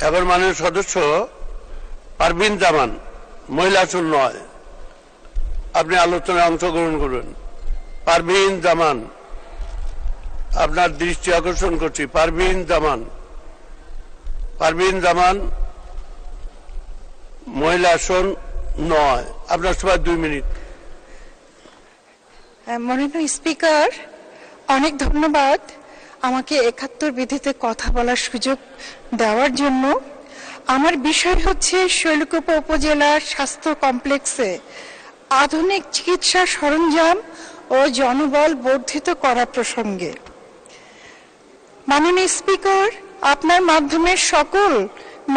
এখন মাননীয় সদস্য পারভিন জামান, মহিলা আসন নয়, আপনি আলোচনায় অংশগ্রহণ করবেন। পারভিন জামান, আপনার দৃষ্টি আকর্ষণ করছি। পারভিন জামান, পারভিন জামান, মহিলা আসন নয়, আপনার সময় 2 মিনিট। মাননীয় স্পিকার, অনেক ধন্যবাদ আমাকে 71 বিধিতে কথা বলার সুযোগ দেওয়ার জন্য। আমার বিষয় হচ্ছে শৈলকুপা উপজেলার স্বাস্থ্য কমপ্লেক্সে আধুনিক চিকিৎসা সরঞ্জাম ও জনবল বর্ধিত করা প্রসঙ্গে। মাননীয় স্পিকার, আপনার মাধ্যমে সকল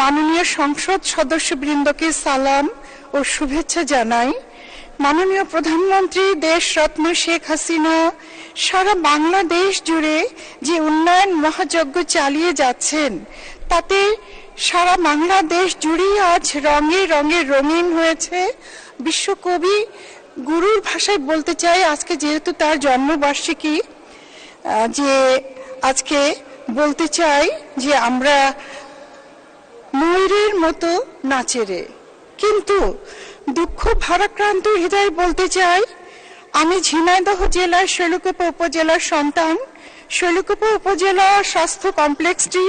মাননীয় সংসদ সদস্যবৃন্দকে সালাম ও শুভেচ্ছা জানাই। মাননীয় প্রধানমন্ত্রী দেশরত্ন শেখ হাসিনা সারা বাংলাদেশ জুড়ে যে উন্নয়ন মহাযজ্ঞ চালিয়ে যাচ্ছেন, তাতে সারা বাংলাদেশ জুড়েই আজ রঙে রঙে রঙিন হয়েছে। বিশ্বকবি গুরুর ভাষায় বলতে চাই, আজকে যেহেতু তার জন্মবার্ষিকী, যে আজকে বলতে চাই যে আমরা ময়ূরের মতো নাচে রে। কিন্তু দুঃখ ভারাক্রান্ত হৃদয় বলতে চাই, আমি ঝিনাইদহ জেলার শৈলকুপা উপজেলার সন্তান। শৈলকুপা উপজেলা স্বাস্থ্য কমপ্লেক্সটি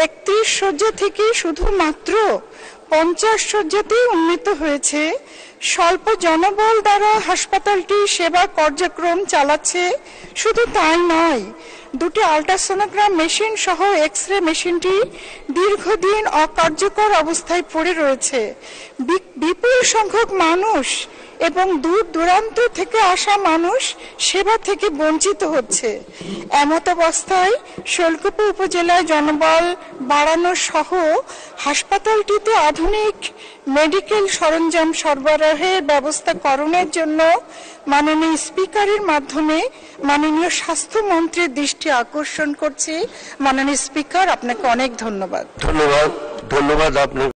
31 শয্যা থেকে শুধুমাত্র 50 শয্যাতেই উন্নীত হয়েছে। স্বল্প জনবল দ্বারা হাসপাতালটি সেবা কার্যক্রম চালাচ্ছে। শুধু তাই নয়, 2টি আল্ট্রাসোনোগ্রাম মেশিন সহ এক্স-রে মেশিনটি দীর্ঘদিন অকার্যকর অবস্থায় পড়ে রয়েছে। বিপুল সংখ্যক মানুষ এবং দূর দূরান্ত থেকে আসা মানুষ সেবা থেকে বঞ্চিত হচ্ছে। এমত অবস্থায় শৈলকুপা উপজেলায় জনবল বাড়ানো সহ হাসপাতালটিতে আধুনিক মেডিকেল সরঞ্জাম সরবরাহের ব্যবস্থা করণের জন্য মাননীয় স্পিকারের মাধ্যমে মাননীয় স্বাস্থ্যমন্ত্রীর দৃষ্টি আকর্ষণ করছি। মাননীয় স্পিকার, আপনাকে অনেক ধন্যবাদ। ধন্যবাদ, ধন্যবাদ আপনাকে।